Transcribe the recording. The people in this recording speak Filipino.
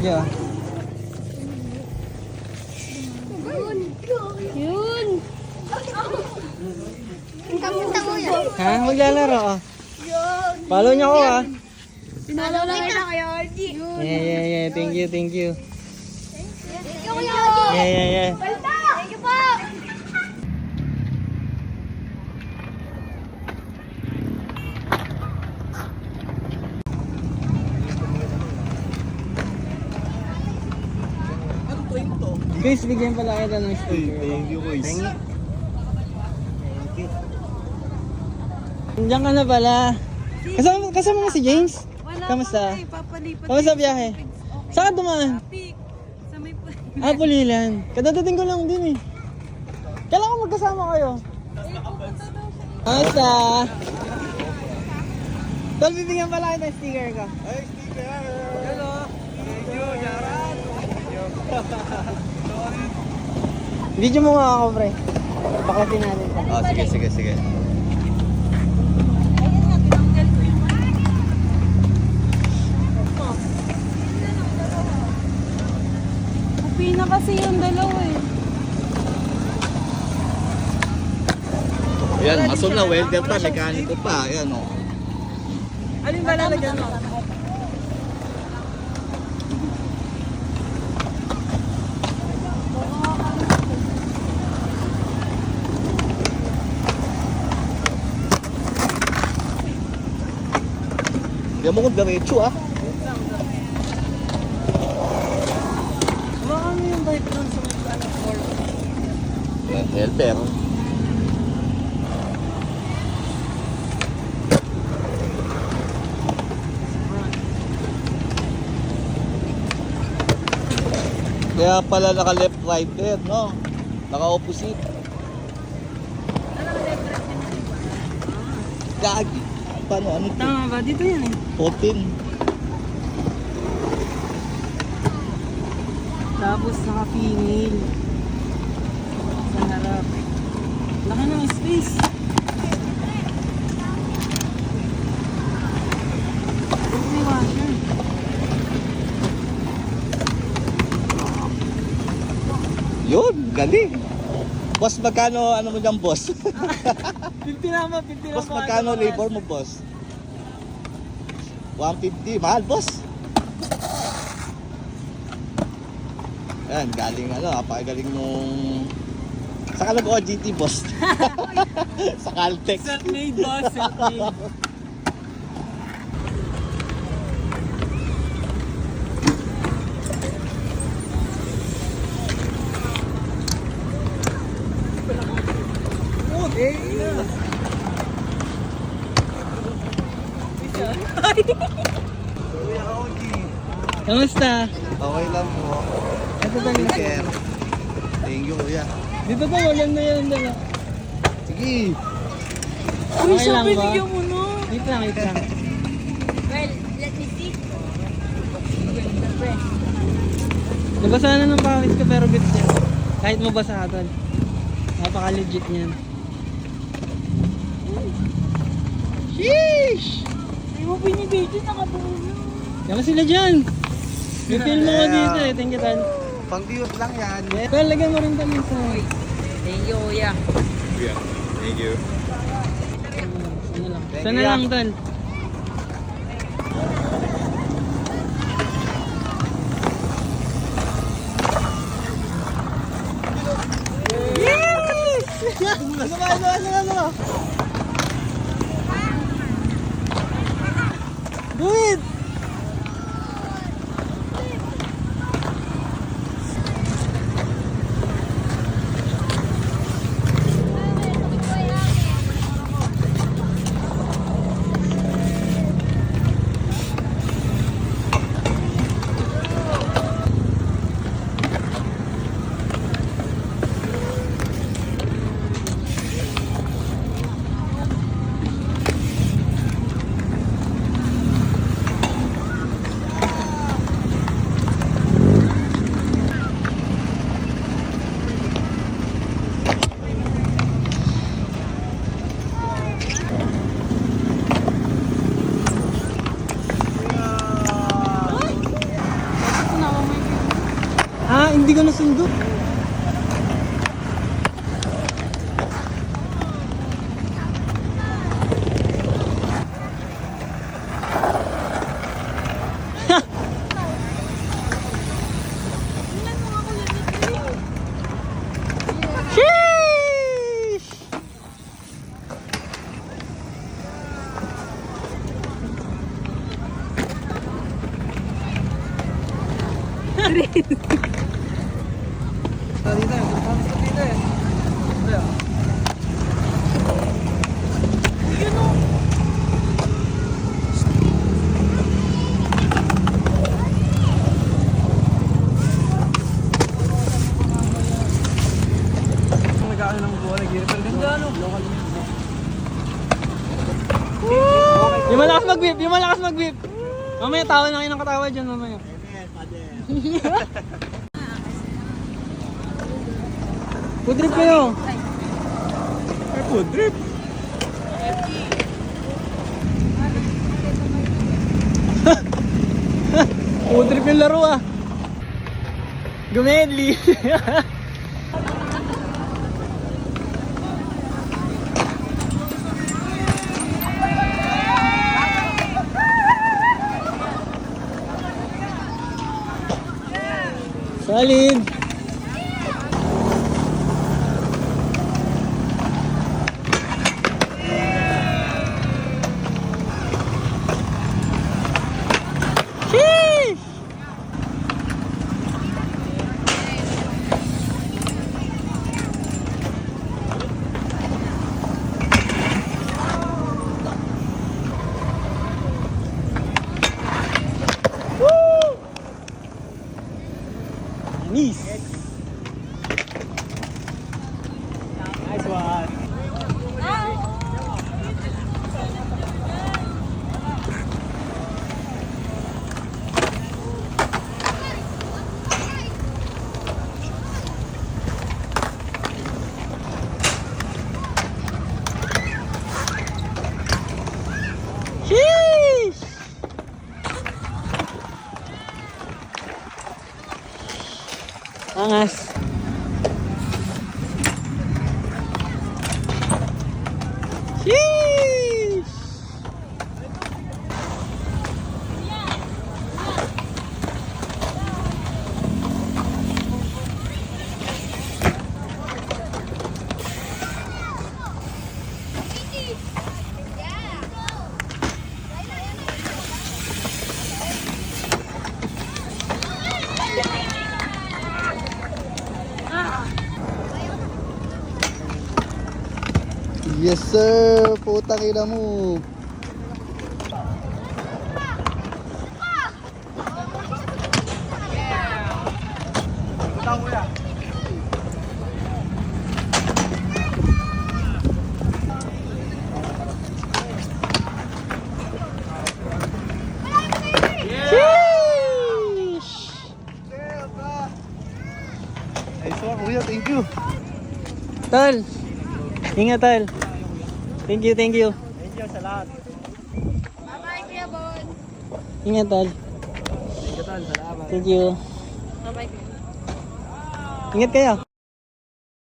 Yeah. Yun. Ang kapunta mo yan. Ha? Maglalaro oh. Follow niyo ako ah. Pinalaw lang kita kaya RG. Yeah. Thank you. Thank you kuya Yeah. Balta! Thank you po! Guys, bigyan pala kita ng sticker. Thank you, guys. Thank you. Diyan ka na pala. Kasama mo si James? Kamusta? Kamusta biyahe? Saan ka dumaan? Sa may Pulilan. Kadadating ko lang din eh. Kailangan ko magkasama kayo. Kamusta? Tol, bibigyan pala kita ng sticker ka. Ay, sticker! Hello! Thank you, Jaran! Video mo nga ako, pre. Baklasin natin. Oh, sige. Pina kasi yung dalawa eh. Yan, masol na, welder pa, mekaniko pa. Yan, oh. Alin ba lalagyan mo? Yan mo kong diretso, ah. Ano yung bike doon sa may floor? Yan, helper. Kaya pala naka left right there, no? Naka opposite. Gagi. Paano? Ano ito? Tama ba? Dito yan eh. 14. Tapos naka-pinil. Sa harap. Laki ng space. May washer. Yun, galing. Boss, magkano ano mo dyan, boss? 50 naman. Boss, magkano labor mo, boss? 150. Mahal, boss. Ayan, galing napakagaling nung... Saan ka nag-OGT, boss? Sa Caltex. Self-made boss, self-made. Kamusta? Okay lang po. Ito talaga. Sir. Thank you, kuya. Dito po, walang na yan dala. Sige. Okay lang ba? mo no. Wait lang. Well, let me see. Nabasa na ng pawis ko pero bit niya. Kahit mabasa tol. Napaka-legit niyan. Sheesh! Ay mo binibidyo nakabuo. Kama sila dyan. Refill mo ko dito eh. Thank you, Tal. Pang-diot lang yan. Tal, lagyan mo rin Tal sa... Thank you kuya. Kuya, thank you. Sana lang, Tal. Yes! Ano? Do it! hindi ko nasundot. Sheesh! Yung malakas mag-whip, yung malakas mag-whip. Mamaya tawa na kayo ng katawa dyan mamaya. Food trip kayo. Ay, food trip. Food trip yung laro ah. Gumedli. Solid. Sheesh! Woo! Nice. Nice one. Sheesh! Angas. Sheesh! Yes sir, putang ina mo. Sheesh! Nice one, kuya, thank you. Tol. Ingat tol. Thank you, thank you. Thank you sa lahat. Bye-bye, Kuya Bon. Ingat tol. Thank you, tol. Salamat. Thank you. Bye-bye. Ingat kayo.